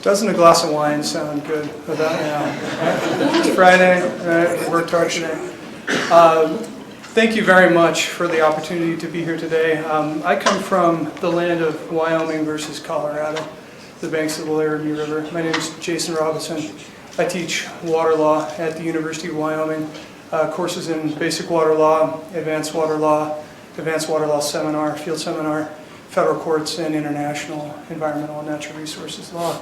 Doesn't a glass of wine sound good without now? Right? It's Friday, right? We worked hard today. Thank you very much for the opportunity to be here today. I come from the land of Wyoming versus Colorado, the banks of the Laramie River. My name is Jason Robinson. I teach water law at the University of Wyoming, courses in basic water law, advanced water law seminar, field seminar, federal courts, and international environmental and natural resources law.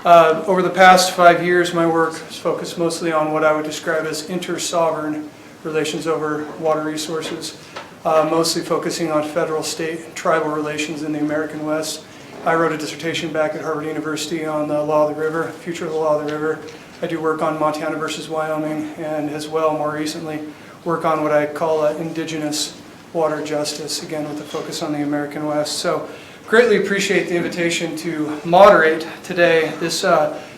Over the past 5 years, my work has focused mostly on what I would describe as inter-sovereign relations over water resources, mostly focusing on federal, state, and tribal relations in the American West. I wrote a dissertation back at Harvard University on the law of the river, future of the law of the river. I do work on Montana versus Wyoming, and as well, more recently, work on what I call indigenous water justice, again with a focus on the American West. So greatly appreciate the invitation to moderate today this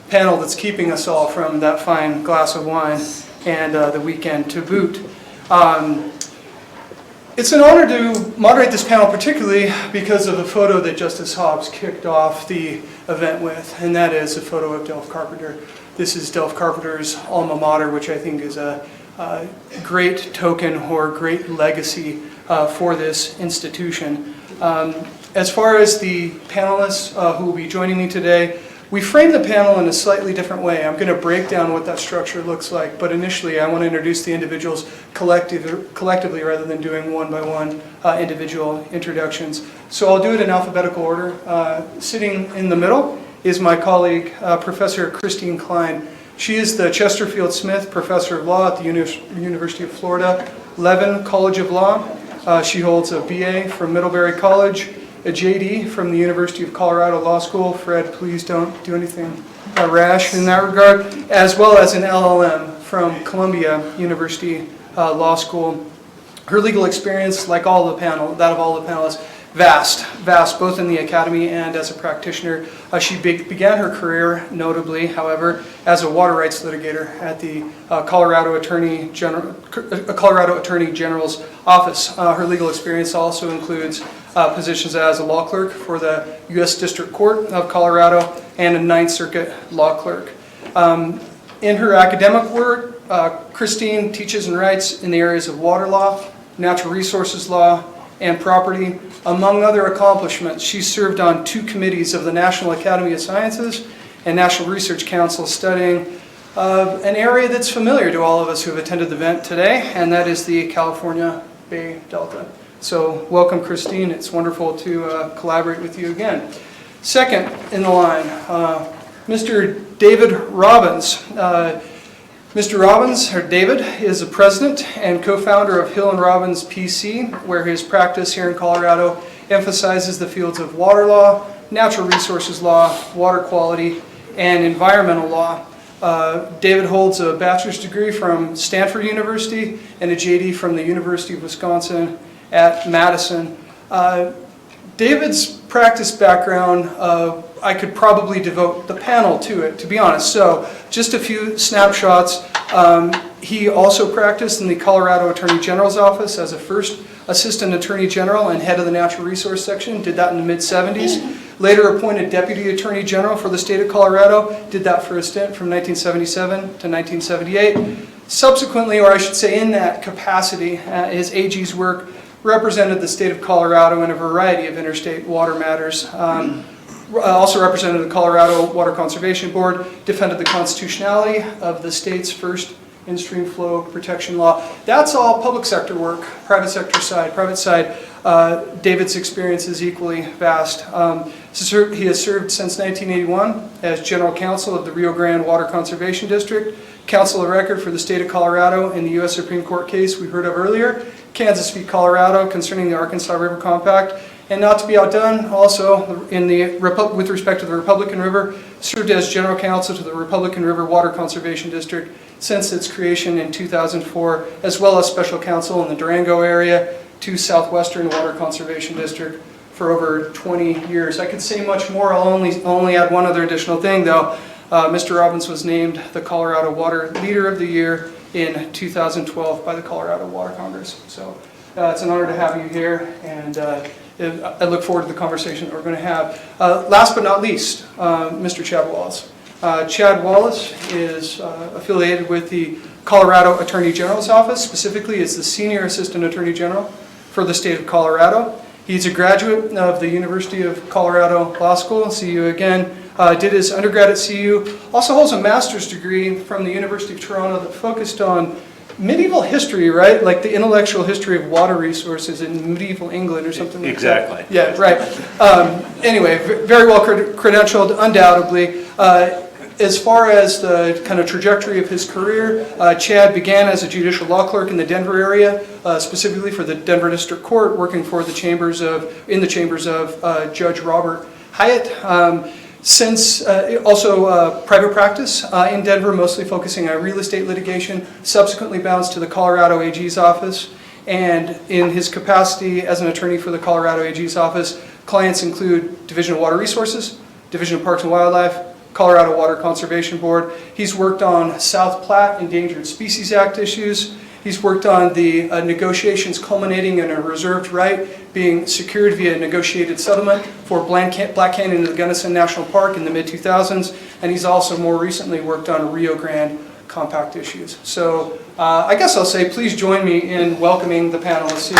panel that's keeping us all from that fine glass of wine and the weekend to boot. It's an honor to moderate this panel, particularly because of the photo that Justice Hobbs kicked off the event with, and that is a photo of Delph Carpenter. This is Delph Carpenter's alma mater, which I think is a great token or great legacy for this institution. As far as the panelists who will be joining me today, we framed the panel in a slightly different way. I'm going to break down what that structure looks like, but initially I want to introduce the individuals collectively rather than doing one-by-one individual introductions. So I'll do it in alphabetical order. Sitting in the middle is my colleague, Professor Christine Klein. She is the Chesterfield Smith Professor of Law at the University of Florida, Levin College of Law. She holds a BA from Middlebury College, a JD from the University of Colorado Law School. Fred, please don't do anything rash in that regard, as well as an LLM from Columbia University Law School. Her legal experience, like all the panel, that of all the panelists, vast, both in the academy and as a practitioner. She began her career, notably, however, as a water rights litigator at the Colorado Attorney General's office. Her legal experience also includes positions as a law clerk for the U.S. District Court of Colorado and a Ninth Circuit law clerk. In her academic work, Christine teaches and writes in the areas of water law, natural resources law, and property. Among other accomplishments, she served on 2 committees of the National Academy of Sciences and National Research Council studying an area that's familiar to all of us who have attended the event today, and that is the California Bay Delta. So welcome, Christine. It's wonderful to collaborate with you again. Second in the line, Mr. David Robbins. Mr. Robbins, or David, is the president and co-founder of Hill & Robbins PC, where his practice here in Colorado emphasizes the fields of water law, natural resources law, water quality, and environmental law. David holds a bachelor's degree from Stanford University and a JD from the University of Wisconsin at Madison. David's practice background, I could probably devote the panel to it, to be honest. So just a few snapshots. He also practiced in the Colorado Attorney General's office as a first assistant attorney general and head of the natural resource section. Did that in the mid-70s. Later appointed deputy attorney general for the state of Colorado. Did that for a stint from 1977 to 1978. Subsequently, or I should say in that capacity, his AG's work represented the state of Colorado in a variety of interstate water matters. Also represented the Colorado Water Conservation Board, defended the constitutionality of the state's first in-stream flow protection law. That's all public sector work, private sector side. Private side, David's experience is equally vast. He has served since 1981 as general counsel of the Rio Grande Water Conservation District, counsel of record for the state of Colorado in the U.S. Supreme Court case we heard of earlier, Kansas v. Colorado concerning the Arkansas River Compact, and not to be outdone, also in with respect to the Republican River, served as general counsel to the Republican River Water Conservation District since its creation in 2004, as well as special counsel in the Durango area to Southwestern Water Conservation District for over 20 years. I could say much more. I'll only add one other additional thing, though. Mr. Robbins was named the Colorado Water Leader of the Year in 2012 by the Colorado Water Congress. So it's an honor to have you here, and I look forward to the conversation that we're going to have. Last but not least, Mr. Chad Wallace. Chad Wallace is affiliated with the Colorado Attorney General's Office, specifically is the Senior Assistant Attorney General for the state of Colorado. He's a graduate of the University of Colorado Law School, CU again, did his undergrad at CU, also holds a master's degree from the University of Toronto that focused on medieval history, right? Like the intellectual history of water resources in medieval England or something like that. Exactly. Yeah, right. Anyway, very well credentialed, undoubtedly. As far as the kind of trajectory of his career, Chad began as a judicial law clerk in the Denver area, specifically for the Denver District Court, working for the chambers of Judge Robert Hyatt. Since also private practice in Denver, mostly focusing on real estate litigation, subsequently bounced to the Colorado AG's office. And in his capacity as an attorney for the Colorado AG's office, clients include Division of Water Resources, Division of Parks and Wildlife, Colorado Water Conservation Board. He's worked on South Platte Endangered Species Act issues. He's worked on the negotiations culminating in a reserved right being secured via negotiated settlement for Black Canyon and the Gunnison National Park in the mid-2000s. And he's also more recently worked on Rio Grande compact issues. So I guess I'll say please join me in welcoming the panelists here.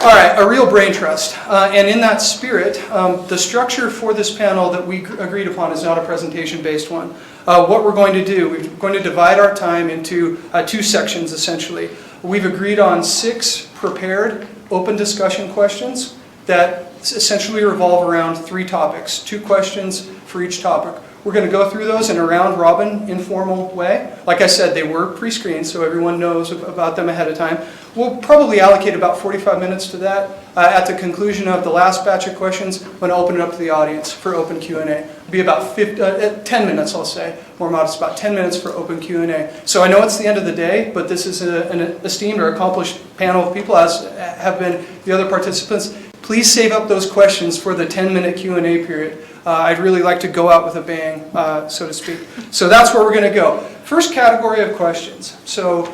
All right, a real brain trust. And in that spirit, the structure for this panel that we agreed upon is not a presentation-based one. What we're going to do, we're going to divide our time into two sections, essentially. We've agreed on 6 prepared open discussion questions that essentially revolve around 3 topics, 2 questions for each topic. We're going to go through those in a round-robin, informal way. Like I said, they were pre-screened, so everyone knows about them ahead of time. We'll probably allocate about 45 minutes to that. At the conclusion of the last batch of questions, I'm going to open it up to the audience for open Q&A. It'll be about 10 minutes, I'll say, more modest, about 10 minutes for open Q&A. So I know it's the end of the day, but this is an esteemed or accomplished panel of people, as have been the other participants. Please save up those questions for the 10-minute Q&A period. I'd really like to go out with a bang, so to speak. So that's where we're going to go. First category of questions. So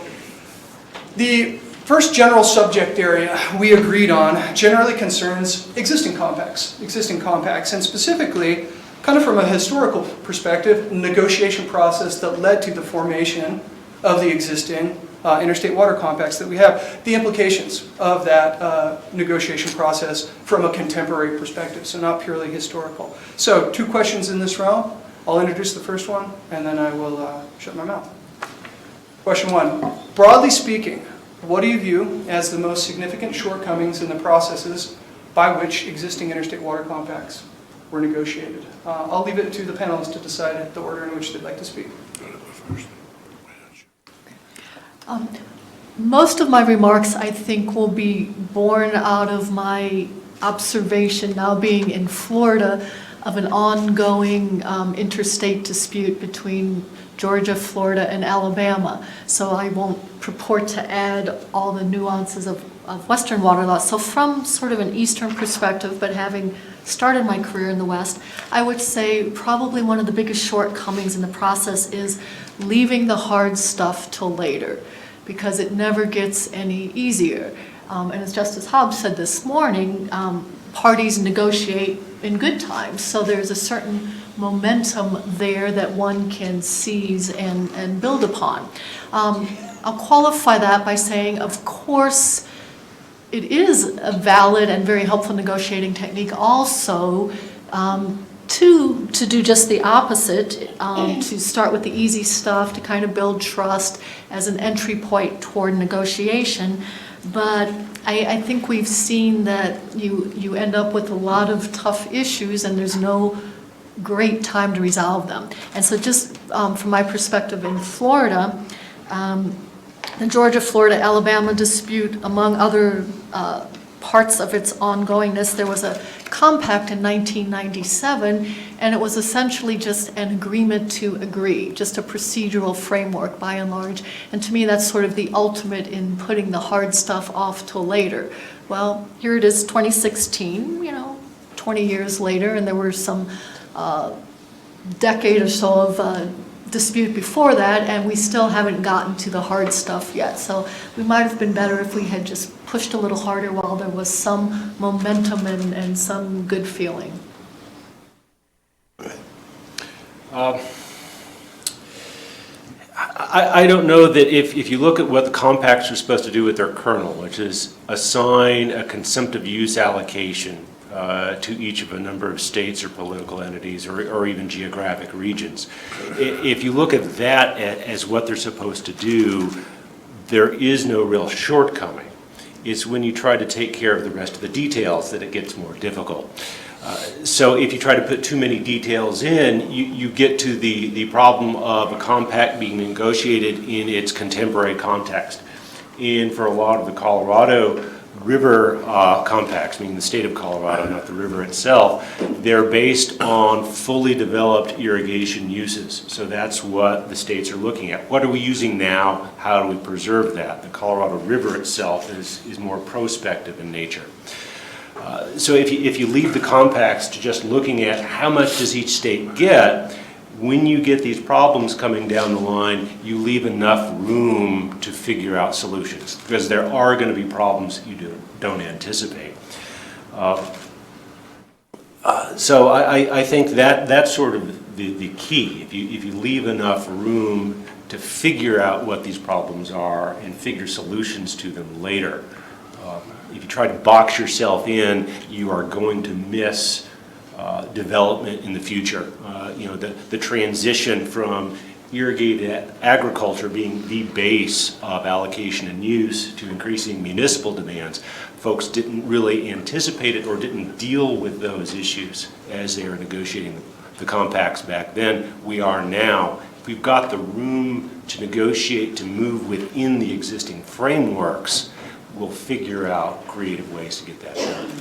the first general subject area we agreed on generally concerns existing compacts, and specifically, kind of from a historical perspective, negotiation process that led to the formation of the existing interstate water compacts that we have, the implications of that negotiation process from a contemporary perspective, so not purely historical. So 2 questions in this round. I'll introduce the first one, and then I will shut my mouth. Question 1. Broadly speaking, what do you view as the most significant shortcomings in the processes by which existing interstate water compacts were negotiated? I'll leave it to the panelists to decide the order in which they'd like to speak. Most of my remarks, I think, will be born out of my observation now being in Florida of an ongoing interstate dispute between Georgia, Florida, and Alabama. So I won't purport to add all the nuances of Western water law. So from sort of an Eastern perspective, but having started my career in the West, I would say probably one of the biggest shortcomings in the process is leaving the hard stuff till later, because it never gets any easier. And as Justice Hobbs said this morning, parties negotiate in good times, so there's a certain momentum there that one can seize and build upon. I'll qualify that by saying, of course, it is a valid and very helpful negotiating technique also to do just the opposite, to start with the easy stuff, to kind of build trust as an entry point toward negotiation. But I think we've seen that you end up with a lot of tough issues and there's no great time to resolve them. And so just from my perspective in Florida, the Georgia, Florida, Alabama dispute, among other parts of its ongoingness, there was a compact in 1997, and it was essentially just an agreement to agree, just a procedural framework by and large. And to me, that's sort of the ultimate in putting the hard stuff off till later. Well, here it is, 2016, 20 years later, and there were some decade or so of dispute before that, and we still haven't gotten to the hard stuff yet. So we might have been better if we had just pushed a little harder while there was some momentum and some good feeling. I don't know that if you look at what the compacts are supposed to do with their kernel, which is assign a consumptive use allocation to each of a number of states or political entities or even geographic regions. If you look at that as what they're supposed to do, there is no real shortcoming. It's when you try to take care of the rest of the details that it gets more difficult. So if you try to put too many details in, you get to the problem of a compact being negotiated in its contemporary context. And for a lot of the Colorado River compacts, meaning the state of Colorado, not the river itself, they're based on fully developed irrigation uses. So that's what the states are looking at. What are we using now? How do we preserve that? The Colorado River itself is more prospective in nature. So if you leave the compacts to just looking at how much does each state get, when you get these problems coming down the line, you leave enough room to figure out solutions, because there are going to be problems you don't anticipate. So I think that's sort of the key. If you leave enough room to figure out what these problems are and figure solutions to them later. If you try to box yourself in, you are going to miss development in the future. The transition from irrigated agriculture being the base of allocation and use to increasing municipal demands, folks didn't really anticipate it or didn't deal with those issues as they were negotiating the compacts back then. We are now. If we've got the room to negotiate, to move within the existing frameworks, we'll figure out creative ways to get that done.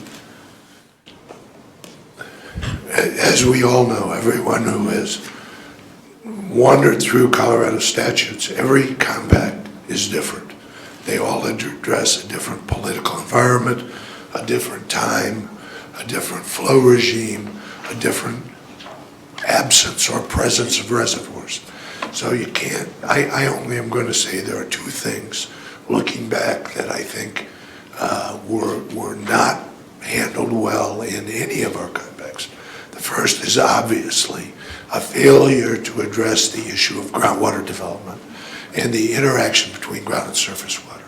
As we all know, everyone who has wandered through Colorado statutes, every compact is different. They all address a different political environment, a different time, a different flow regime, a different absence or presence of reservoirs. So you can't, I only am going to say there are two things looking back that I think were not handled well in any of our compacts. The first is obviously a failure to address the issue of groundwater development and the interaction between ground and surface water.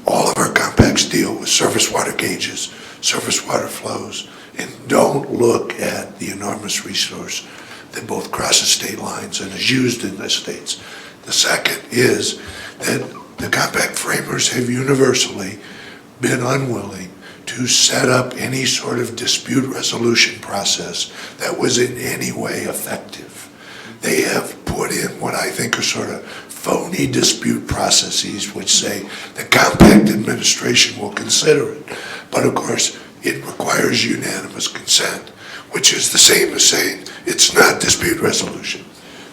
All of our compacts deal with surface water gauges, surface water flows, and don't look at the enormous resource that both crosses state lines and is used in the states. The second is that the compact framers have universally been unwilling to set up any sort of dispute resolution process that was in any way effective. They have put in what I think are sort of phony dispute processes which say the compact administration will consider it, but of course it requires unanimous consent, which is the same as saying it's not dispute resolution.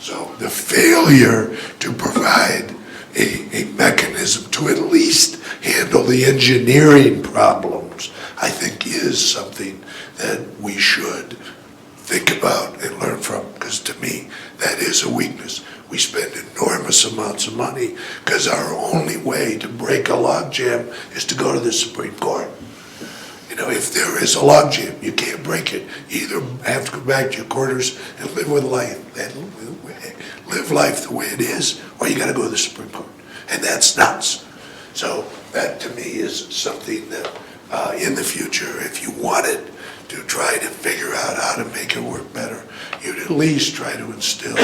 So the failure to provide a mechanism to at least handle the engineering problems, I think, is something that we should think about and learn from, because to me, that is a weakness. We spend enormous amounts of money because our only way to break a logjam is to go to the Supreme Court. You know, if there is a logjam, you can't break it. You either have to go back to your quarters and live with life, and live life the way it is, or you got to go to the Supreme Court. And that's nuts. So that to me is something that in the future, if you wanted to try to figure out how to make it work better, you'd at least try to instill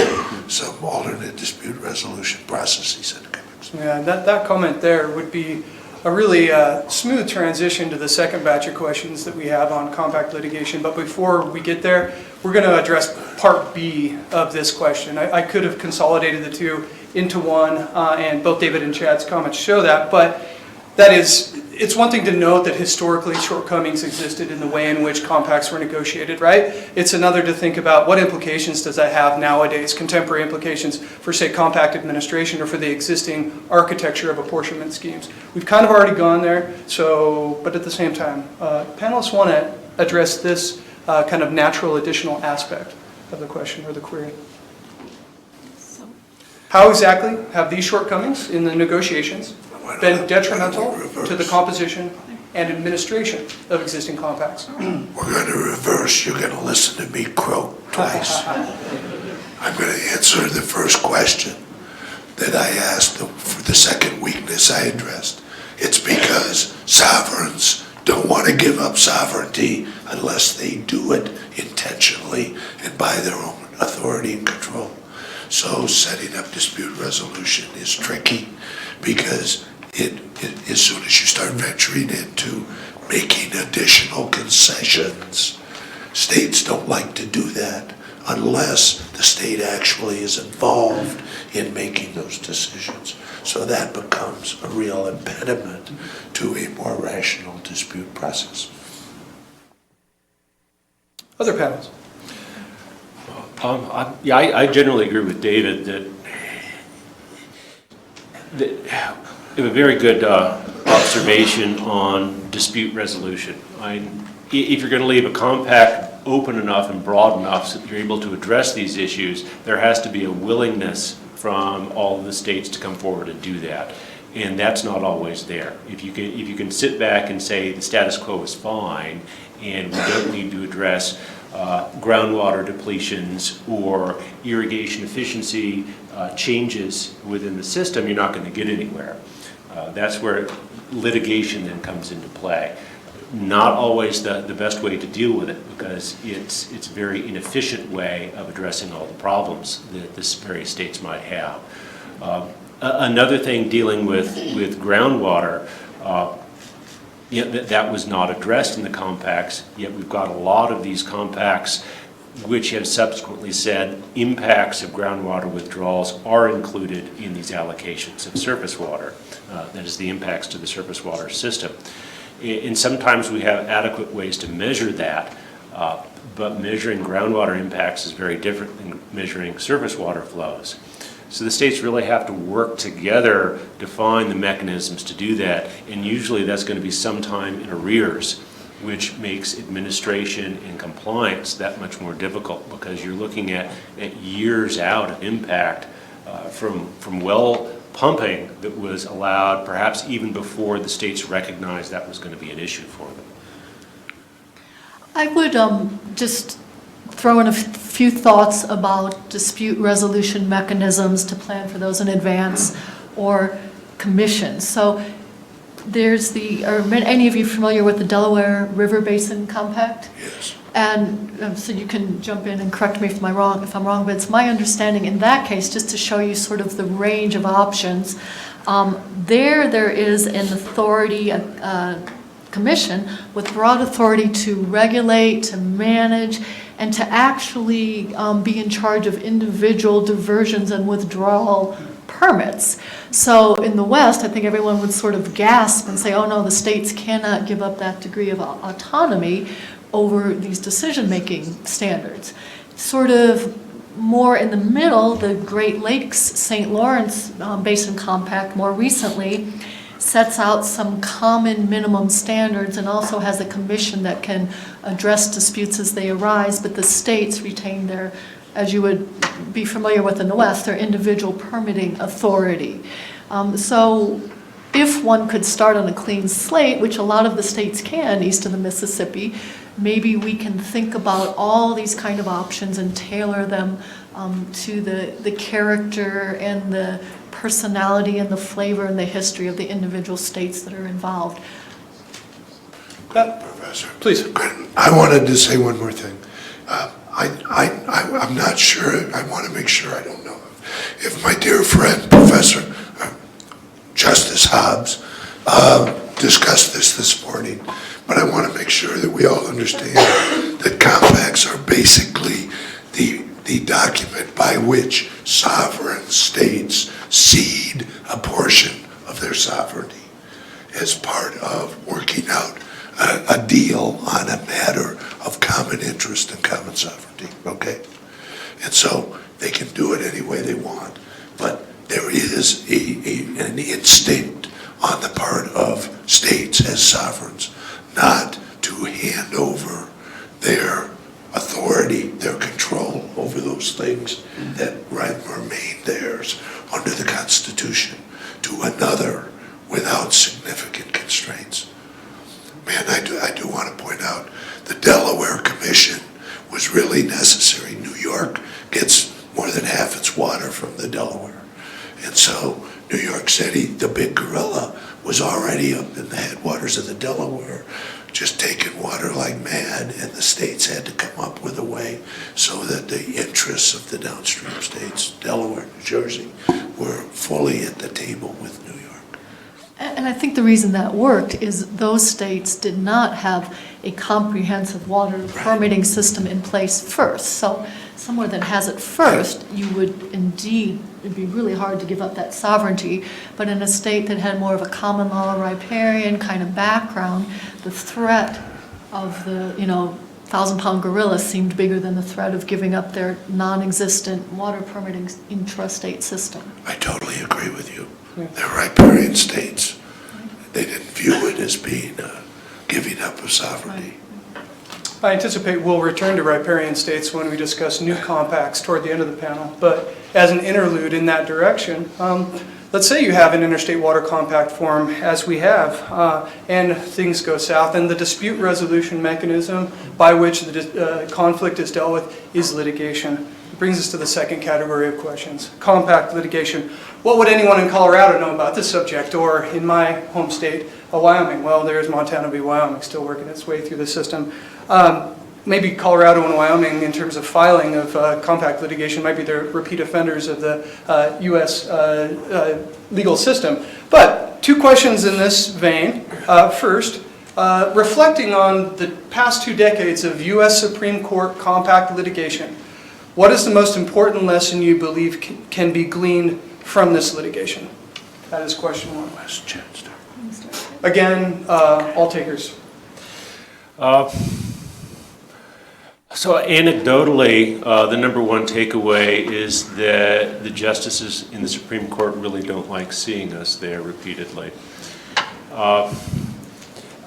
some alternate dispute resolution processes in the compacts. Yeah, that comment there would be a really smooth transition to the second batch of questions that we have on compact litigation. But before we get there, we're going to address part B of this question. I could have consolidated the two into one, and both David and Chad's comments show that, but it's one thing to note that historically shortcomings existed in the way in which compacts were negotiated, right? It's another to think about what implications does that have nowadays, contemporary implications for, say, compact administration or for the existing architecture of apportionment schemes. We've kind of already gone there, but at the same time, panelists want to address this kind of natural additional aspect of the question or the query. How exactly have these shortcomings in the negotiations been detrimental to the composition and administration of existing compacts? We're going to reverse. You're going to listen to me croak twice. I'm going to answer the first question that I asked for the second weakness I addressed. It's because sovereigns don't want to give up sovereignty unless they do it intentionally and by their own authority and control. So setting up dispute resolution is tricky because as soon as you start venturing into making additional concessions, states don't like to do that unless the state actually is involved in making those decisions. So that becomes a real impediment to a more rational dispute process. Other panels? I generally agree with David that you have a very good observation on dispute resolution. If you're going to leave a compact open enough and broad enough so that you're able to address these issues, there has to be a willingness from all of the states to come forward and do that. And that's not always there. If you can sit back and say the status quo is fine and we don't need to address groundwater depletions or irrigation efficiency changes within the system, you're not going to get anywhere. That's where litigation then comes into play. Not always the best way to deal with it because it's a very inefficient way of addressing all the problems that the various states might have. Another thing dealing with groundwater, that was not addressed in the compacts, yet we've got a lot of these compacts which have subsequently said impacts of groundwater withdrawals are included in these allocations of surface water. That is the impacts to the surface water system. And sometimes we have adequate ways to measure that, but measuring groundwater impacts is very different than measuring surface water flows. So the states really have to work together to find the mechanisms to do that, and usually that's going to be sometime in arrears, which makes administration and compliance that much more difficult because you're looking at years out of impact from well pumping that was allowed perhaps even before the states recognized that was going to be an issue for them. I would just throw in a few thoughts about dispute resolution mechanisms to plan for those in advance or commissions. So there's are any of you familiar with the Delaware River Basin Compact? Yes. And so you can jump in and correct me if I'm wrong, but it's my understanding in that case, just to show you sort of the range of options, there is an authority, commission with broad authority to regulate, to manage, and to actually be in charge of individual diversions and withdrawal permits. So in the West, I think everyone would sort of gasp and say, oh no, the states cannot give up that degree of autonomy over these decision-making standards. Sort of more in the middle, the Great Lakes St. Lawrence Basin Compact more recently sets out some common minimum standards and also has a commission that can address disputes as they arise, but the states retain their, as you would be familiar with in the West, their individual permitting authority. So if one could start on a clean slate, which a lot of the states can east of the Mississippi, maybe we can think about all these kind of options and tailor them to the character and the personality and the flavor and the history of the individual states that are involved. Professor, Please. I wanted to say one more thing. I'm not sure. I want to make sure I don't know if my dear friend, Professor Justice Hobbs, discussed this morning, but I want to make sure that we all understand that compacts are basically the document by which sovereign states cede a portion of their sovereignty as part of working out a deal on a matter of common interest and common sovereignty, okay? And so they can do it any way they want, but there is an instinct on the part of states as sovereigns not to hand over their authority, their control over those things that remain theirs under the Constitution to another without significant constraints. Man, I do want to point out the Delaware Commission was really necessary. New York gets more than half its water from the Delaware. And so New York City, the big gorilla, was already up in the headwaters of the Delaware, just taking water like mad, and the states had to come up with a way so that the interests of the downstream states, Delaware, New Jersey, were fully at the table with New York. And I think the reason that worked is those states did not have a comprehensive water permitting system in place first. So somewhere that has it first, you would indeed, it'd be really hard to give up that sovereignty. But in a state that had more of a common law riparian kind of background, the threat of the, 1,000-pound gorilla seemed bigger than the threat of giving up their non-existent water permitting intrastate system. I totally agree with you. They're riparian states. They didn't view it as being giving up of sovereignty. I anticipate we'll return to riparian states when we discuss new compacts toward the end of the panel. But as an interlude in that direction, let's say you have an interstate water compact form, as we have, and things go south, and the dispute resolution mechanism by which the conflict is dealt with is litigation. It brings us to the second category of questions, compact litigation. What would anyone in Colorado know about this subject, or in my home state, Wyoming? Well, there's Montana v. Wyoming still working its way through the system. Maybe Colorado and Wyoming, in terms of filing of compact litigation, might be the repeat offenders of the U.S. Legal system. But two questions in this vein. First, reflecting on the past 2 decades of U.S. Supreme Court compact litigation, what is the most important lesson you believe can be gleaned from this litigation? That is question one. Again, all takers. So anecdotally, the number one takeaway is that the justices in the Supreme Court really don't like seeing us there repeatedly.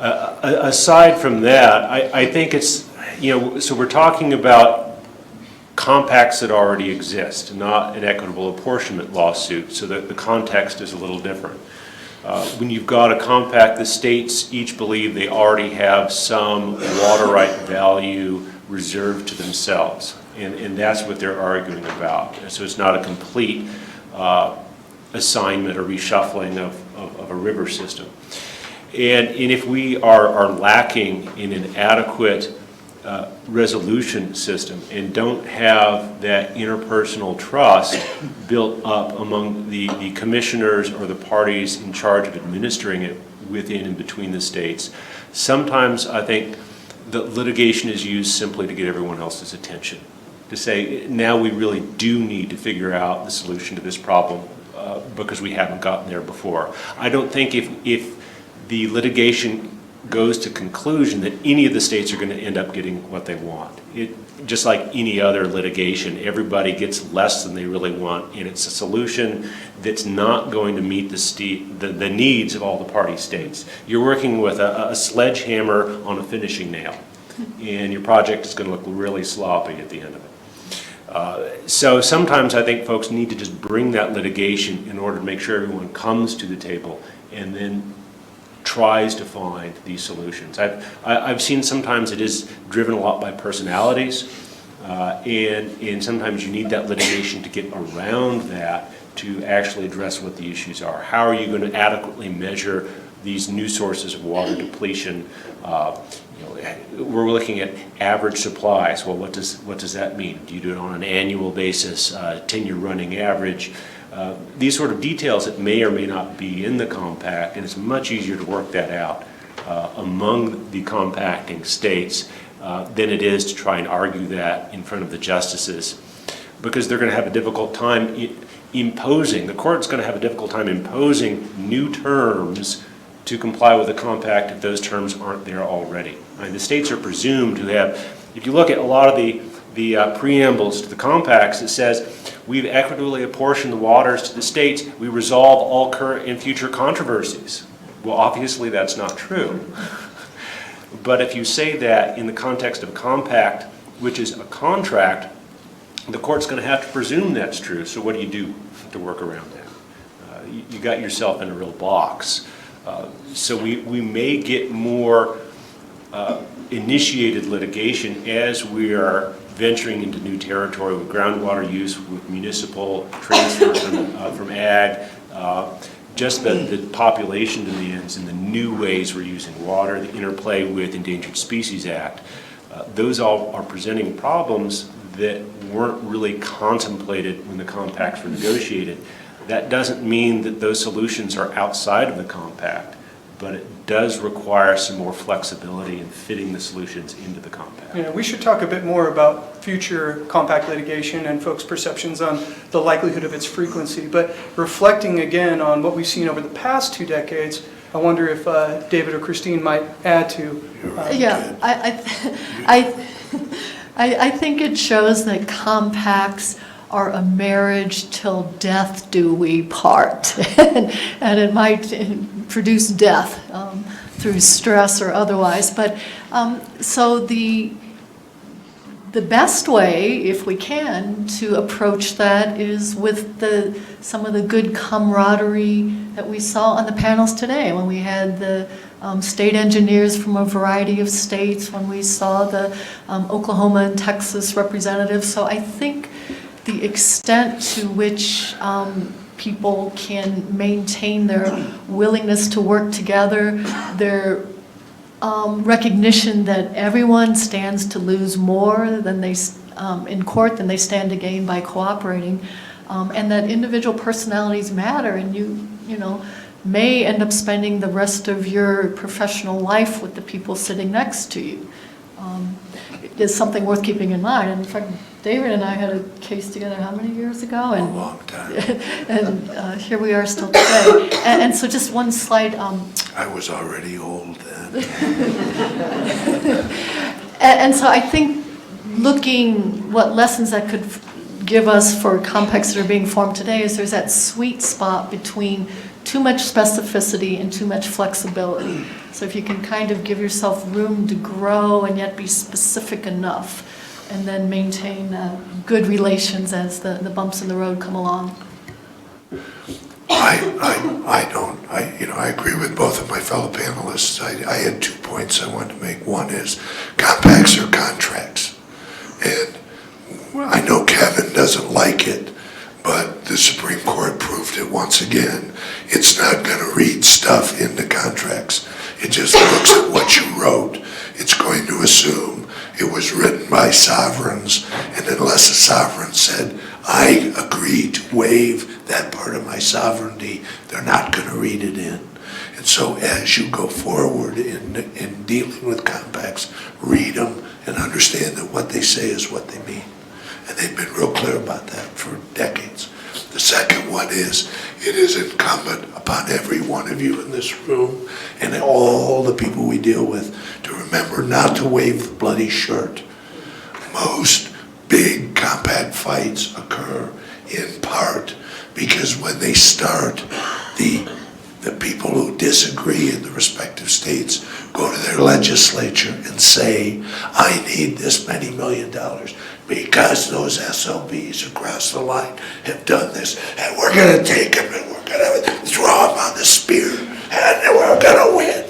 Aside from that, I think it's, so we're talking about compacts that already exist, not an equitable apportionment lawsuit, so that the context is a little different. When you've got a compact, the states each believe they already have some water right value reserved to themselves, and that's what they're arguing about. So it's not a complete assignment or reshuffling of a river system. And if we are lacking in an adequate resolution system and don't have that interpersonal trust built up among the commissioners or the parties in charge of administering it within and between the states, sometimes I think the litigation is used simply to get everyone else's attention, to say, now we really do need to figure out the solution to this problem because we haven't gotten there before. I don't think if the litigation goes to conclusion that any of the states are going to end up getting what they want. Just like any other litigation, everybody gets less than they really want, and it's a solution that's not going to meet the needs of all the party states. You're working with a sledgehammer on a finishing nail, and your project is going to look really sloppy at the end of it. So sometimes I think folks need to just bring that litigation in order to make sure everyone comes to the table and then tries to find these solutions. I've seen sometimes it is driven a lot by personalities, and sometimes you need that litigation to get around that to actually address what the issues are. How are you going to adequately measure these new sources of water depletion? We're looking at average supplies. Well, what does that mean? Do you do it on an annual basis, 10-year running average? These sort of details that may or may not be in the compact, and it's much easier to work that out among the compacting states than it is to try and argue that in front of the justices, because they're going to have a difficult time imposing, the court's going to have a difficult time imposing new terms to comply with the compact if those terms aren't there already. I mean, the states are presumed to have, if you look at a lot of the preambles to the compacts, it says we've equitably apportioned the waters to the states, we resolve all current and future controversies. Well, obviously that's not true. But if you say that in the context of a compact, which is a contract, the court's going to have to presume that's true. So what do you do to work around that? You got yourself in a real box. So we may get more initiated litigation as we are venturing into new territory with groundwater use, with municipal transfer from ag, just the population demands and the new ways we're using water, the interplay with Endangered Species Act. Those all are presenting problems that weren't really contemplated when the compacts were negotiated. That doesn't mean that those solutions are outside of the compact, but it does require some more flexibility in fitting the solutions into the compact. You know, we should talk a bit more about future compact litigation and folks' perceptions on the likelihood of its frequency. But reflecting again on what we've seen over the past 2 decades, I wonder if David or Christine might add to. Yeah, I think it shows that compacts are a marriage till death do we part. And it might produce death through stress or otherwise. But so the best way, if we can, to approach that is with some of the good camaraderie that we saw on the panels today, when we had the state engineers from a variety of states, when we saw the Oklahoma and Texas representatives. So I think the extent to which people can maintain their willingness to work together, their recognition that everyone stands to lose more than they in court than they stand to gain by cooperating, and that individual personalities matter, and you know may end up spending the rest of your professional life with the people sitting next to you. It is something worth keeping in mind. And in fact, David and I had a case together how many years ago? And, A long time. and here we are still today. And so just one slide. I was already old then. And so I think looking what lessons that could give us for compacts that are being formed today is there's that sweet spot between too much specificity and too much flexibility. So if you can kind of give yourself room to grow and yet be specific enough, and then maintain good relations as the bumps in the road come along. I agree with both of my fellow panelists. I had 2 points I wanted to make. One is compacts are contracts. And I know Kevin doesn't like it, but the Supreme Court proved it once again. It's not going to read stuff into contracts. It just looks at what you wrote. It's going to assume it was written by sovereigns, and unless a sovereign said, I agree to waive that part of my sovereignty, they're not going to read it in. And so as you go forward in dealing with compacts, read them and understand that what they say is what they mean. And they've been real clear about that for decades. The second one is, it is incumbent upon every one of you in this room and all the people we deal with to remember not to wave the bloody shirt. Most big compact fights occur in part because when they start, the people who disagree in the respective states go to their legislature and say, I need this many $1 million because those SOBs across the line have done this, and we're going to take them and we're going to throw them on the spear, and we're going to win.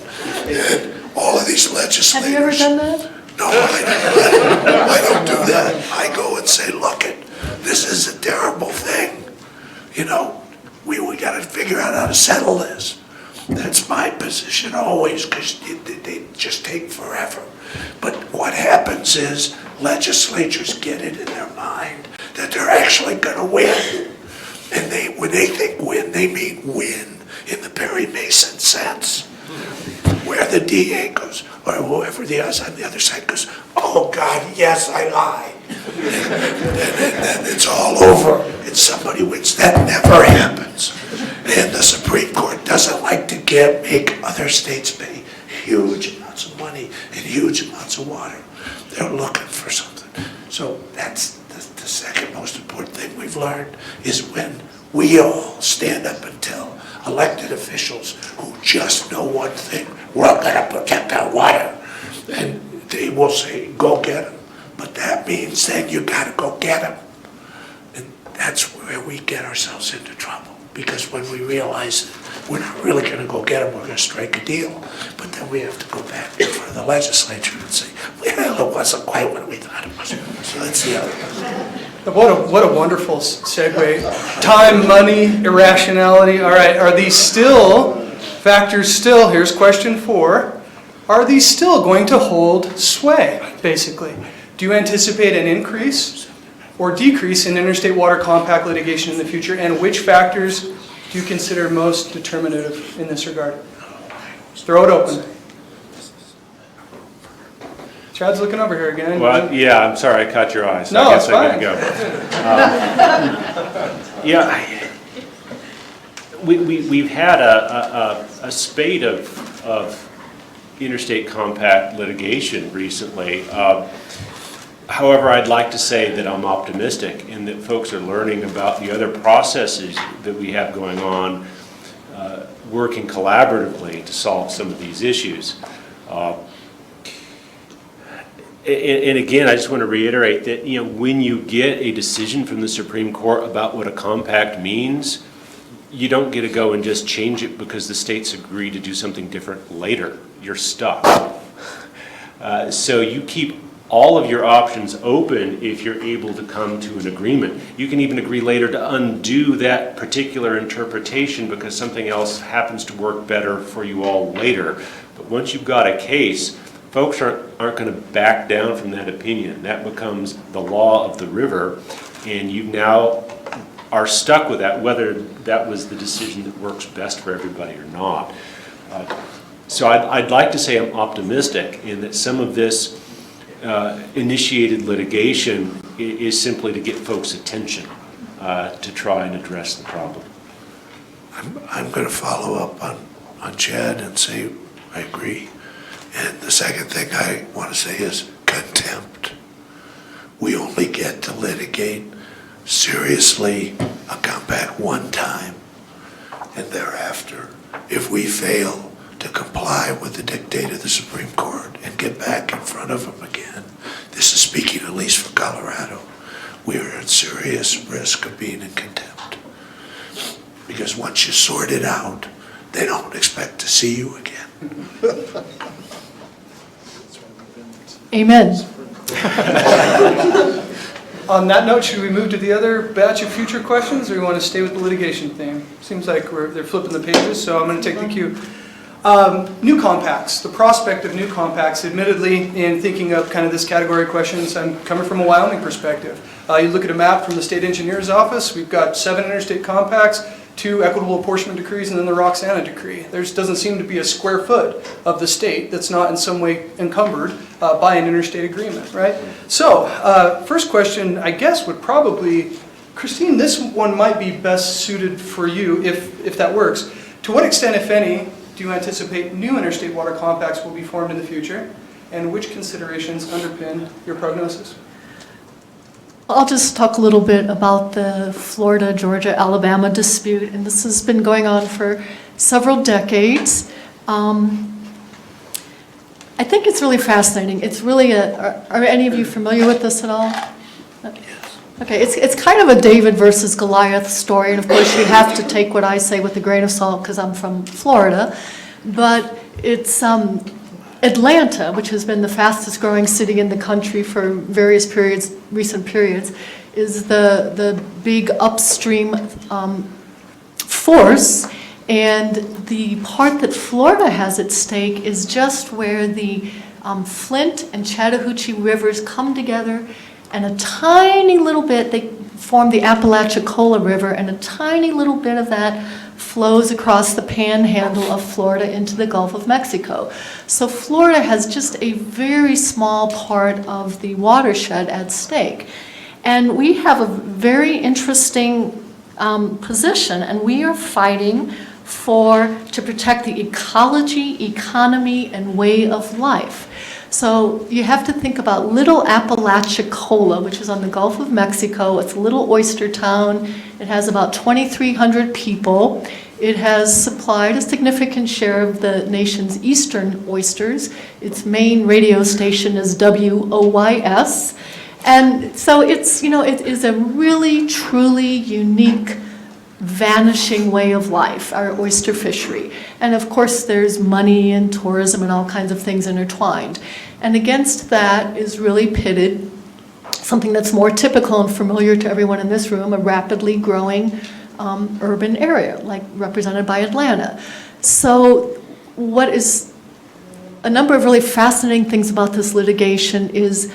And all of these legislators... Have you ever done that? No, I don't do that. I go and say, look, this is a terrible thing. You know, we got to figure out how to settle this. That's my position always, because they just take forever. But what happens is legislatures get it in their mind that they're actually going to win. And when they think win, they mean win in the Perry Mason sense, where the DA goes, or whoever the other on the other side goes, oh God, yes, I lied. And then it's all over and somebody wins. That never happens. And the Supreme Court doesn't like to make other states pay huge amounts of money and huge amounts of water. They're looking for something. So that's the second most important thing we've learned is when we all stand up and tell elected officials who just know one thing, we're going to protect our water. And they will say, go get them. But that means then you got to go get them. that's where we get ourselves into trouble. Because when we realize that we're not really going to go get them, we're going to strike a deal. But then we have to go back in front of the legislature and say, well, it wasn't quite what we thought it was. So that's the other one. What a wonderful segue. Time, money, irrationality. All right, are these factors still, here's question 4, are these still going to hold sway, basically? Do you anticipate an increase or decrease in interstate water compact litigation in the future, and which factors do you consider most determinative in this regard? Throw it open. Chad's looking over here again. Well, yeah, I'm sorry, I caught your eye, so No, I guess it's I gotta go. We've had a spate of interstate compact litigation recently. However, I'd like to say that I'm optimistic in that folks are learning about the other processes that we have going on, working collaboratively to solve some of these issues. And again, I just want to reiterate that, when you get a decision from the Supreme Court about what a compact means, you don't get to go and just change it because the states agree to do something different later. You're stuck. So you keep all of your options open if you're able to come to an agreement. You can even agree later to undo that particular interpretation because something else happens to work better for you all later. But once you've got a case, folks aren't going to back down from that opinion. That becomes the law of the river, and you now are stuck with that, whether that was the decision that works best for everybody or not. So I'd like to say I'm optimistic in that some of this initiated litigation is simply to get folks' attention to try and address the problem. I'm going to follow up on Chad and say I agree. And the second thing I want to say is contempt. We only get to litigate seriously a compact one time, and thereafter, if we fail to comply with the dictate of the Supreme Court and get back in front of them again, this is speaking at least for Colorado, we are at serious risk of being in contempt. Because once you sort it out, they don't expect to see you again. Amen. On that note, should we move to the other batch of future questions, or you want to stay with the litigation theme? Seems like they're flipping the pages, so I'm going to take the cue. New compacts, the prospect of new compacts, admittedly, in thinking of kind of this category of questions, I'm coming from a Wyoming perspective. You look at a map from the state engineer's office, we've got 7 interstate compacts, 2 equitable apportionment decrees, and then the Roxana decree. There doesn't seem to be a square foot of the state that's not in some way encumbered by an interstate agreement, right? So, first question, I guess, would probably, Christine, this one might be best suited for you, if that works. To what extent, if any, do you anticipate new interstate water compacts will be formed in the future, and which considerations underpin your prognosis? I'll just talk a little bit about the Florida, Georgia, Alabama dispute, and this has been going on for several decades. I think it's really fascinating. It's really are any of you familiar with this at all? Okay, it's kind of a David versus Goliath story, and of course you have to take what I say with a grain of salt because I'm from Florida, but it's Atlanta, which has been the fastest growing city in the country for various periods, recent periods, is the big upstream force, and the part that Florida has at stake is just where the Flint and Chattahoochee rivers come together, and a tiny little bit, they form the Apalachicola River, and a tiny little bit of that flows across the panhandle of Florida into the Gulf of Mexico. So Florida has just a very small part of the watershed at stake. And we have a very interesting position, and we are fighting to protect the ecology, economy, and way of life. So you have to think about Little Apalachicola, which is on the Gulf of Mexico. It's a little oyster town. It has about 2,300 people. It has supplied a significant share of the nation's eastern oysters. Its main radio station is WOYS. And so it's, it is a really, truly unique, vanishing way of life, our oyster fishery. And of course, there's money and tourism and all kinds of things intertwined. And against that is really pitted something that's more typical and familiar to everyone in this room, a rapidly growing urban area, like represented by Atlanta. So what is a number of really fascinating things about this litigation is,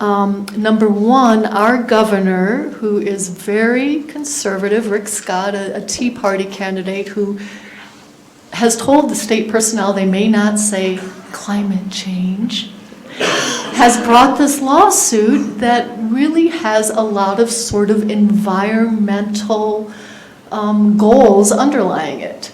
number one, our governor, who is very conservative, Rick Scott, a Tea Party candidate, who has told the state personnel they may not say climate change, has brought this lawsuit that really has a lot of sort of environmental goals underlying it.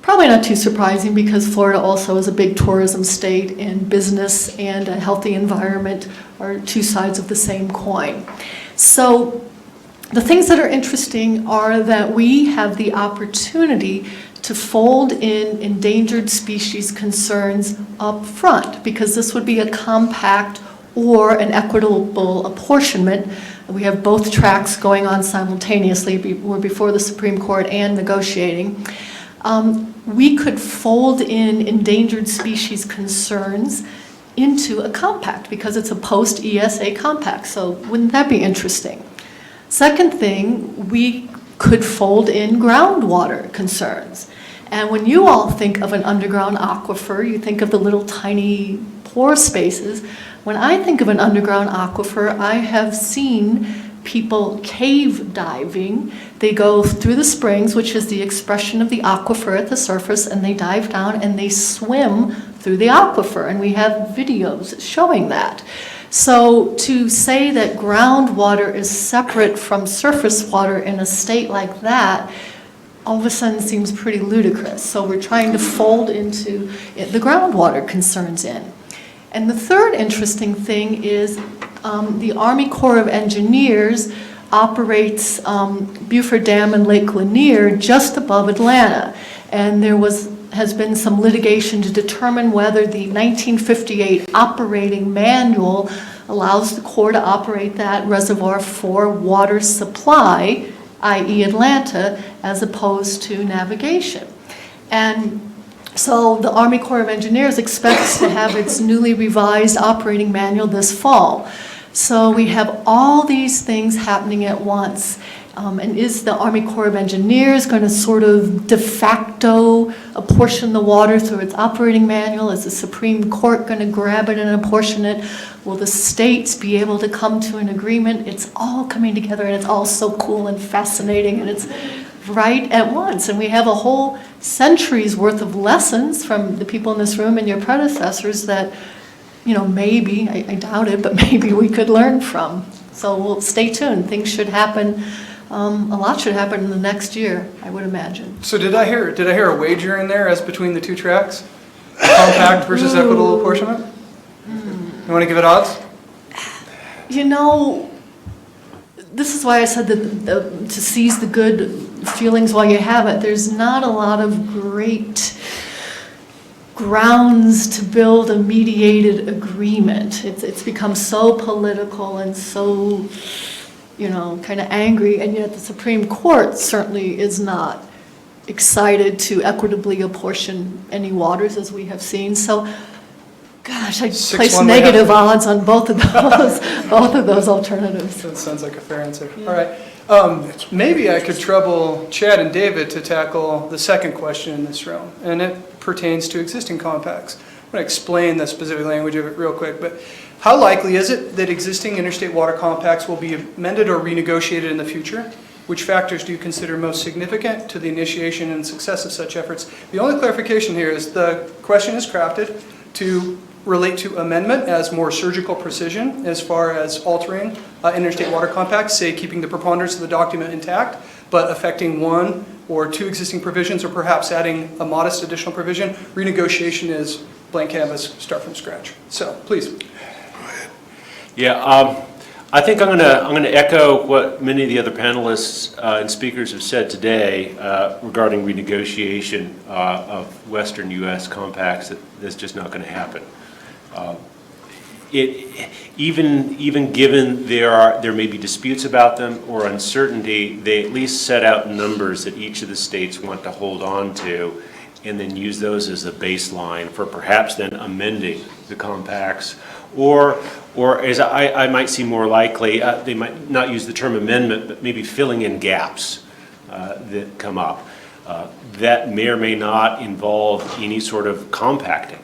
Probably not too surprising because Florida also is a big tourism state, and business and a healthy environment are two sides of the same coin. So the things that are interesting are that we have the opportunity to fold in endangered species concerns up front, because this would be a compact or an equitable apportionment. We have both tracks going on simultaneously. We're before the Supreme Court and negotiating. We could fold in endangered species concerns into a compact because it's a post-ESA compact. So wouldn't that be interesting? Second thing, we could fold in groundwater concerns. And when you all think of an underground aquifer, you think of the little tiny pore spaces. When I think of an underground aquifer, I have seen people cave diving. They go through the springs, which is the expression of the aquifer at the surface, and they dive down and they swim through the aquifer. And we have videos showing that. So to say that groundwater is separate from surface water in a state like that, all of a sudden seems pretty ludicrous. So we're trying to fold into the groundwater concerns in. And the third interesting thing is the Army Corps of Engineers operates Beaufort Dam and Lake Lanier just above Atlanta. And there has been some litigation to determine whether the 1958 operating manual allows the Corps to operate that reservoir for water supply, i.e. Atlanta, as opposed to navigation. And so the Army Corps of Engineers expects to have its newly revised operating manual this fall. So we have all these things happening at once. And is the Army Corps of Engineers going to sort of de facto apportion the water through its operating manual? Is the Supreme Court going to grab it and apportion it? Will the states be able to come to an agreement? It's all coming together, and it's all so cool and fascinating, and it's right at once. And we have a whole century's worth of lessons from the people in this room and your predecessors that, maybe, I doubt it, but maybe we could learn from. So we'll stay tuned. Things should happen. A lot should happen in the next year, I would imagine. So did I hear a wager in there as between the two tracks? Compact versus equitable apportionment? You want to give it odds? This is why I said that to seize the good feelings while you have it. There's not a lot of great grounds to build a mediated agreement. It's become so political and so, kind of angry, and yet the Supreme Court certainly is not excited to equitably apportion any waters, as we have seen. So, gosh, I place negative odds on both of those alternatives. That sounds like a fair answer. Yeah. All right. Maybe I could trouble Chad and David to tackle the second question in this room, and it pertains to existing compacts. I'm going to explain the specific language of it real quick, but how likely is it that existing interstate water compacts will be amended or renegotiated in the future? Which factors do you consider most significant to the initiation and success of such efforts? The only clarification here is the question is crafted to relate to amendment as more surgical precision as far as altering interstate water compacts, say keeping the preponderance of the document intact, but affecting one or two existing provisions, or perhaps adding a modest additional provision. Renegotiation is blank canvas, start from scratch. So, please. Yeah, I think I'm going to echo what many of the other panelists and speakers have said today regarding renegotiation of Western U.S. compacts. That's just not going to happen. even given there may be disputes about them or uncertainty, they at least set out numbers that each of the states want to hold on to, and then use those as a baseline for perhaps then amending the compacts, or as I might see more likely, they might not use the term amendment, but maybe filling in gaps that come up. That may or may not involve any sort of compacting.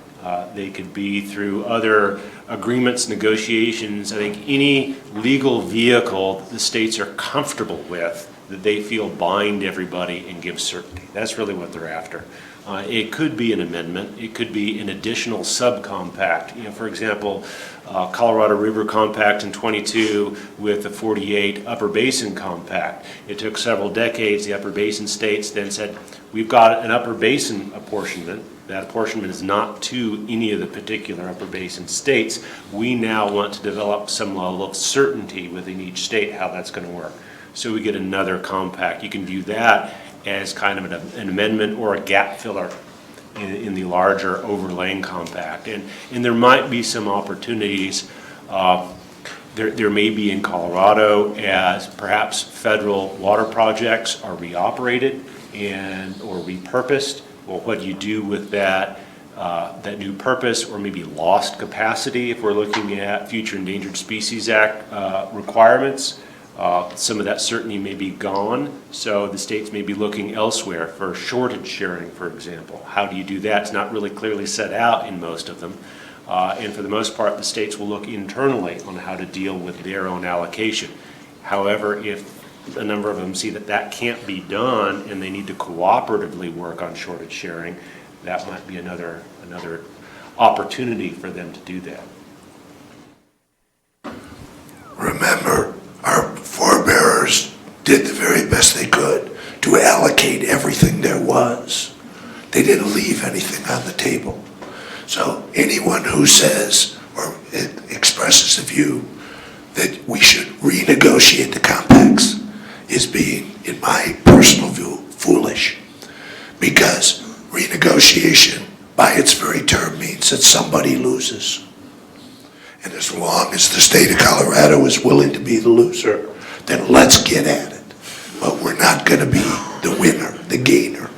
They could be through other agreements, negotiations. I think any legal vehicle that the states are comfortable with, that they feel bind everybody and give certainty. That's really what they're after. It could be an amendment. It could be an additional subcompact. You know, for example, Colorado River Compact in 22 with the 48 Upper Basin Compact. It took several decades. The Upper Basin states then said, we've got an Upper Basin apportionment. That apportionment is not to any of the particular Upper Basin states. We now want to develop some level of certainty within each state how that's going to work. So we get another compact. You can view that as kind of an amendment or a gap filler in the larger overlaying compact. And there might be some opportunities. There may be in Colorado as perhaps federal water projects are reoperated or repurposed. Well, what do you do with that new purpose or maybe lost capacity if we're looking at Future Endangered Species Act requirements? Some of that certainty may be gone, so the states may be looking elsewhere for shortage sharing, for example. How do you do that? It's not really clearly set out in most of them. And for the most part, the states will look internally on how to deal with their own allocation. However, if a number of them see that that can't be done and they need to cooperatively work on shortage sharing, that might be another opportunity for them to do that. Remember, our forebears did the very best they could to allocate everything there was. They didn't leave anything on the table. So anyone who says or expresses a view that we should renegotiate the compacts is being, in my personal view, foolish. Because renegotiation, by its very term, means that somebody loses. And as long as the state of Colorado is willing to be the loser, then let's get at it. But we're not going to be the winner, the gainer.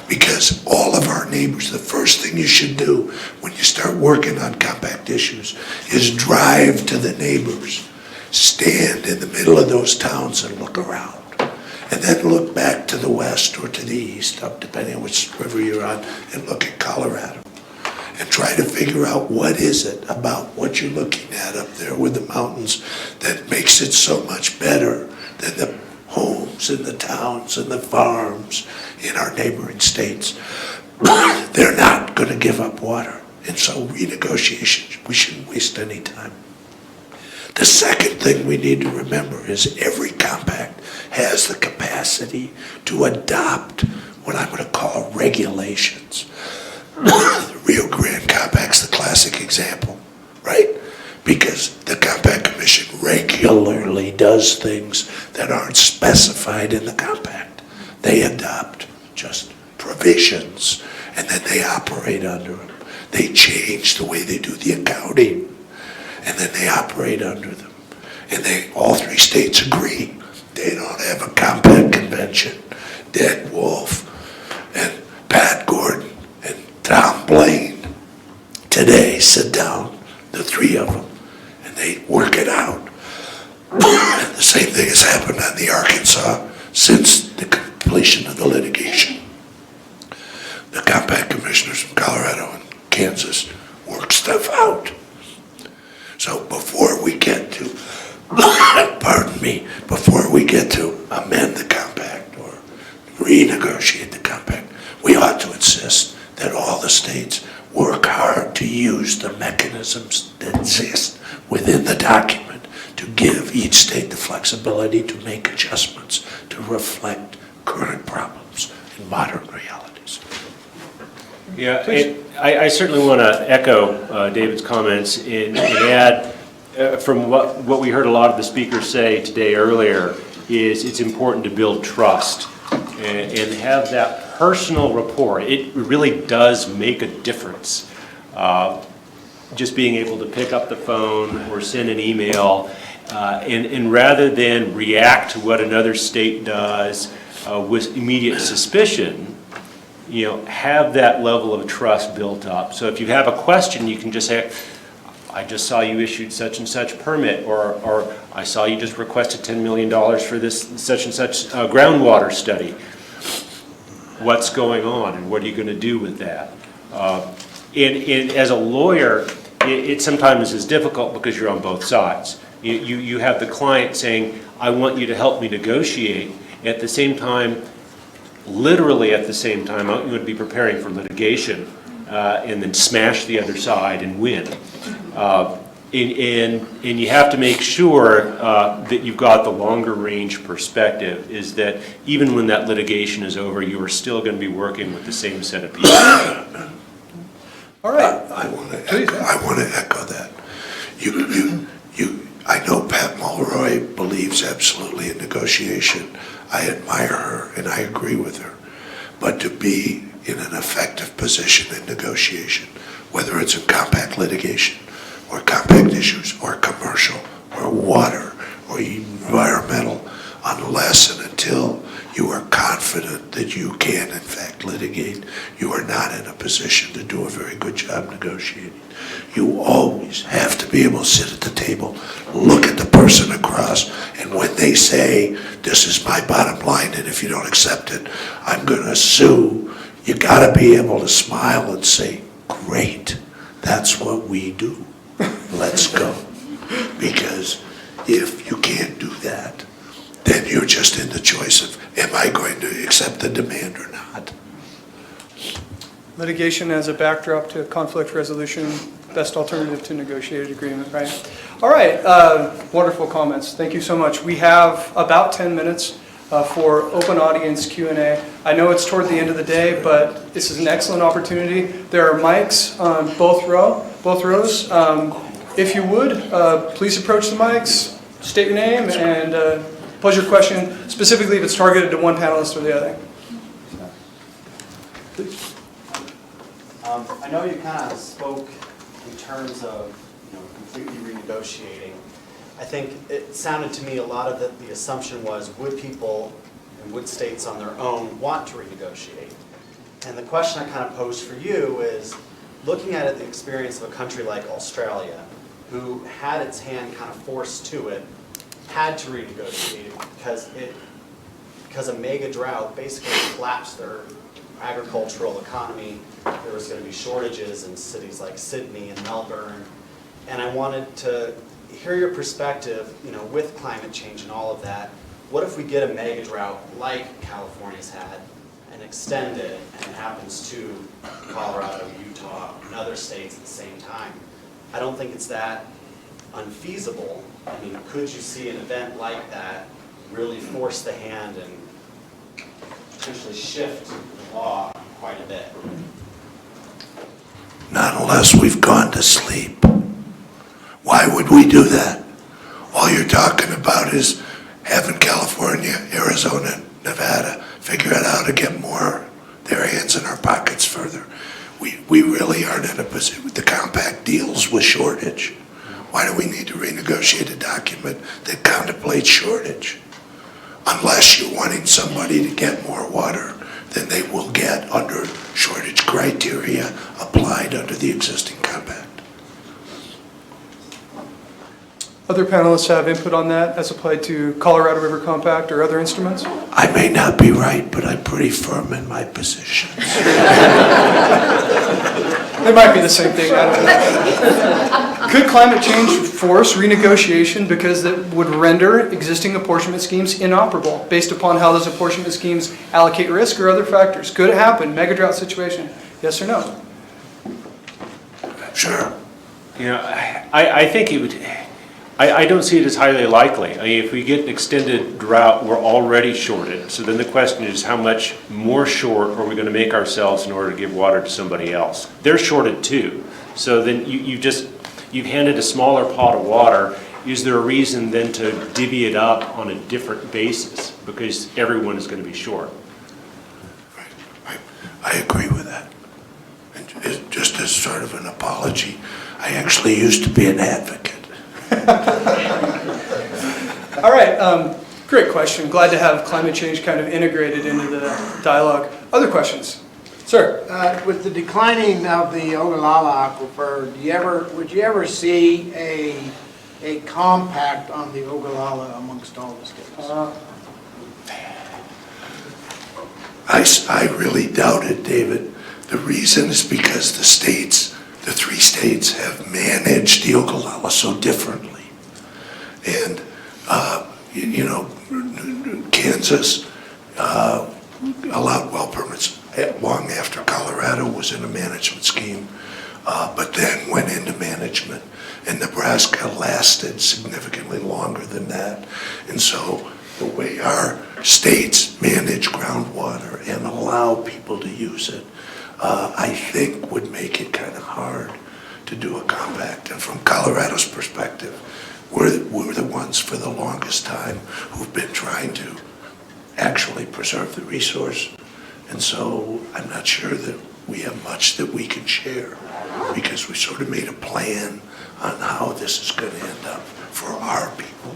Because all of our neighbors, the first thing you should do when you start working on compact issues is drive to the neighbors. Stand in the middle of those towns and look around. And then look back to the west or to the east, depending on which river you're on, and look at Colorado. And try to figure out what is it about what you're looking at up there with the mountains that makes it so much better than the homes and the towns and the farms in our neighboring states. They're not going to give up water. And so renegotiations, we shouldn't waste any time. The second thing we need to remember is every compact has the capacity to adopt what I'm going to call regulations. The Rio Grande Compact's the classic example, right? Because the Compact Commission regularly does things that aren't specified in the compact. They adopt just provisions, and then they operate under them. They change the way they do the accounting, and then they operate under them. And all three states agree. They don't have a compact convention. Dick Wolf and Pat Gordon and Tom Blaine today sit down, the three of them, and they work it out. The same thing has happened on the Arkansas since the completion of the litigation. The compact commissioners from Colorado and Kansas work stuff out. So before we get to, before we get to amend the compact or renegotiate the compact, we ought to insist that all the states work hard to use the mechanisms that exist within the document to give each state the flexibility to make adjustments to reflect current problems and modern realities. Yeah, I certainly want to echo David's comments and add from what we heard a lot of the speakers say today earlier is it's important to build trust and have that personal rapport. It really does make a difference just being able to pick up the phone or send an email, and rather than react to what another state does with immediate suspicion, have that level of trust built up. So if you have a question, you can just say, I just saw you issued such and such permit, or I saw you just requested $10 million for this such and such groundwater study. What's going on, and what are you going to do with that? And as a lawyer, it sometimes is difficult because you're on both sides. You have the client saying, I want you to help me negotiate. At the same time, literally at the same time, you would be preparing for litigation and then smash the other side and win. And you have to make sure that you've got the longer range perspective, is that even when that litigation is over, you are still going to be working with the same set of people. All right. I want to echo that. I know Pat Mulroy believes absolutely in negotiation. I admire her and I agree with her. But to be in an effective position in negotiation, whether it's in compact litigation or compact issues or commercial or water or environmental, unless and until you are confident that you can in fact litigate, you are not in a position to do a very good job negotiating. You always have to be able to sit at the table, look at the person across, and when they say, this is my bottom line, and if you don't accept it, I'm going to sue, you got to be able to smile and say, great, that's what we do. Let's go. Because if you can't do that, then you're just in the choice of, am I going to accept the demand or not? Litigation as a backdrop to conflict resolution, best alternative to negotiated agreement, right? All right, wonderful comments. Thank you so much. We have about 10 minutes for open audience Q&A. I know it's toward the end of the day, but this is an excellent opportunity. There are mics on both rows. If you would, please approach the mics, state your name, and pose your question, specifically if it's targeted to one panelist or the other. I know you kind of spoke in terms of completely renegotiating. I think it sounded to me a lot of the assumption was, would people and would states on their own want to renegotiate? And the question I kind of posed for you is, looking at the experience of a country like Australia, who had its hand kind of forced to it, had to renegotiate it because a mega drought basically collapsed their agricultural economy. There was going to be shortages in cities like Sydney and Melbourne. And I wanted to hear your perspective, with climate change and all of that. What if we get a mega drought like California's had and extend it, and it happens to Colorado, Utah, and other states at the same time? I don't think it's that unfeasible. I mean, could you see an event like that really force the hand and potentially shift the law quite a bit? Not unless we've gone to sleep. Why would we do that? All you're talking about is having California, Arizona, Nevada figure out how to get more their hands in our pockets further. We really aren't in a position. The compact deals with shortage. Why do we need to renegotiate a document that contemplates shortage? Unless you're wanting somebody to get more water than they will get under shortage criteria applied under the existing compact. Other panelists have input on that as applied to Colorado River Compact or other instruments? I may not be right, but I'm pretty firm in my positions. They might be the same thing, I don't know. Could climate change force renegotiation because that would render existing apportionment schemes inoperable based upon how those apportionment schemes allocate risk or other factors? Could it happen? Mega drought situation? Yes or no? Sure. I think it would. I don't see it as highly likely. I mean, if we get an extended drought, we're already shorted. So then the question is, how much more short are we going to make ourselves in order to give water to somebody else? They're shorted too. So then you've handed a smaller pot of water. Is there a reason then to divvy it up on a different basis? Because everyone is going to be short. I agree with that. And just just as sort of an apology, I actually used to be an advocate. All right, great question. Glad to have climate change kind of integrated into the dialogue. Other questions? Sir? With the declining of the Ogallala aquifer, would you ever see a compact on the Ogallala amongst all the states? I really doubt it, David. The reason is because the three states have managed the Ogallala so differently. And, Kansas allowed well permits long after Colorado was in a management scheme, but then went into management. And Nebraska lasted significantly longer than that. And so the way our states manage groundwater and allow people to use it, I think would make it kind of hard to do a compact. And from Colorado's perspective, we're the ones for the longest time who've been trying to actually preserve the resource. And so I'm not sure that we have much that we can share, because we sort of made a plan on how this is going to end up for our people.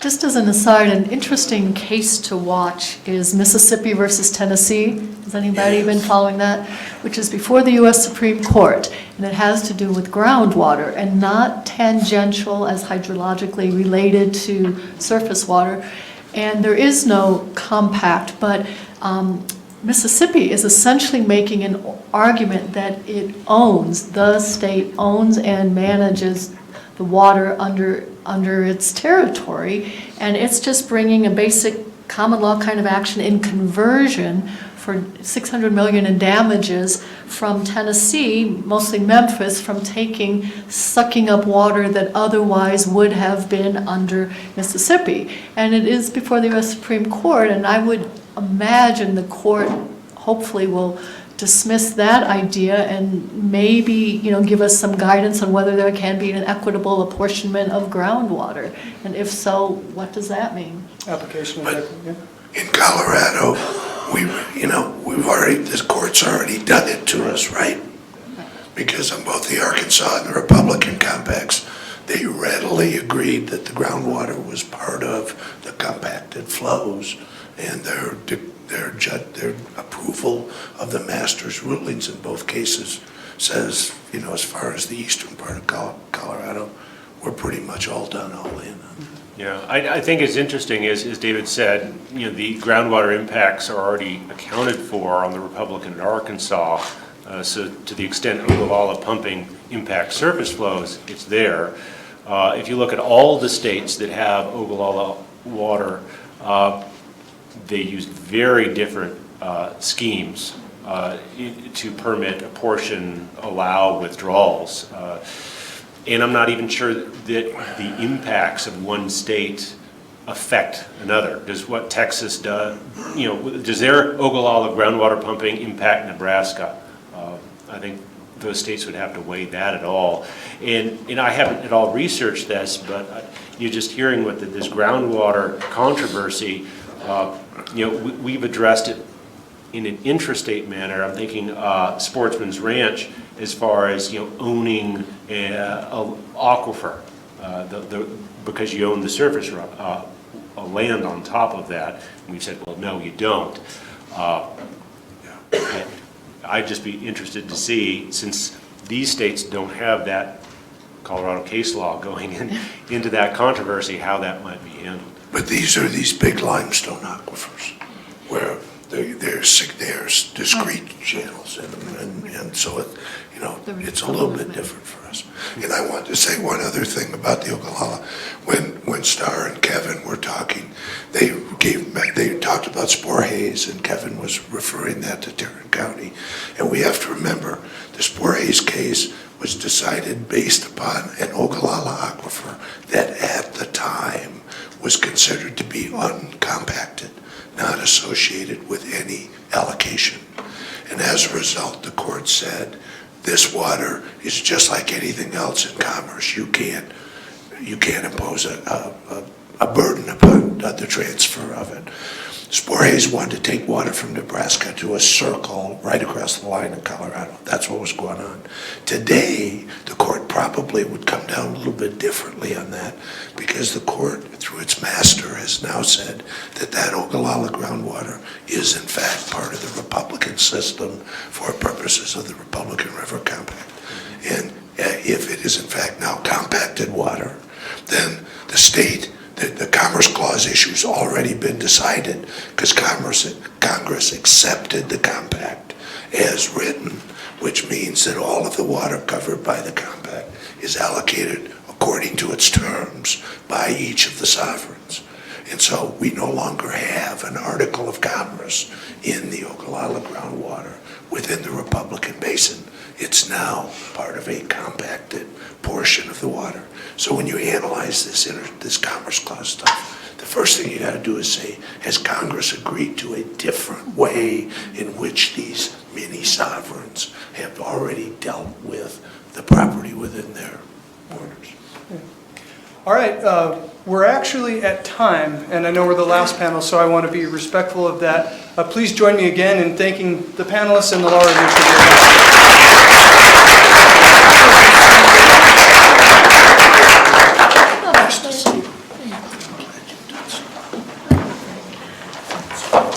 Just as an aside, an interesting case to watch is Mississippi versus Tennessee. Has anybody been following that? Which is before the U.S. Supreme Court, and it has to do with groundwater and not tangential as hydrologically related to surface water. And there is no compact, but Mississippi is essentially making an argument that the state owns and manages the water under its territory, and it's just bringing a basic common law kind of action in conversion for $600 million in damages from Tennessee, mostly Memphis, from sucking up water that otherwise would have been under Mississippi. And it is before the U.S. Supreme Court, and I would imagine the court hopefully will dismiss that idea and maybe, give us some guidance on whether there can be an equitable apportionment of groundwater. And if so, what does that mean? Application. But in Colorado, the court's already done it to us, right? Because on both the Arkansas and the Republican compacts, they readily agreed that the groundwater was part of the compacted flows, and their approval of the master's rulings in both cases says, as far as the eastern part of Colorado, we're pretty much all done, all in. Yeah, I think it's interesting, as David said, the groundwater impacts are already accounted for on the Republican in Arkansas. So to the extent Ogallala pumping impacts surface flows, it's there. If you look at all the states that have Ogallala water, they use very different schemes to permit, apportion, allow withdrawals. And I'm not even sure that the impacts of one state affect another. Does what Texas does, does their Ogallala groundwater pumping impact Nebraska? I think those states would have to weigh that at all. And I haven't at all researched this, but you're just hearing with this groundwater controversy, we've addressed it in an intrastate manner. I'm thinking Sportsman's Ranch, as far as owning an aquifer, because you own the surface land on top of that. And we've said, well, no, you don't. I'd just be interested to see, since these states don't have that Colorado case law going into that controversy, how that might be handled. But these are these big limestone aquifers where there's discrete channels in them, and so it's a little bit different for us. And I want to say one other thing about the Ogallala. When Starr and Kevin were talking, they talked about spore haze, and Kevin was referring that to Tarrant County. And we have to remember the spore haze case was decided based upon an Ogallala aquifer that at the time was considered to be uncompacted, not associated with any allocation. And as a result, the court said, this water is just like anything else in commerce. You can't impose a burden upon the transfer of it. Voorhees wanted to take water from Nebraska to a circle right across the line in Colorado. That's what was going on. Today, the court probably would come down a little bit differently on that because the court, through its master, has now said that that Ogallala groundwater is in fact part of the Republican system for purposes of the Republican River Compact. And if it is in fact now compacted water, then the state, the Commerce Clause issue has already been decided because Congress accepted the compact as written, which means that all of the water covered by the compact is allocated according to its terms by each of the sovereigns. And so we no longer have an article of commerce in the Ogallala groundwater within the Republican Basin. It's now part of a compacted portion of the water. So when you analyze this Commerce Clause stuff, the first thing you got to do is say, has Congress agreed to a different way in which these mini sovereigns have already dealt with the property within their borders? All right, we're actually at time, and I know we're the last panel, so I want to be respectful of that. Please join me again in thanking the panelists and the law review.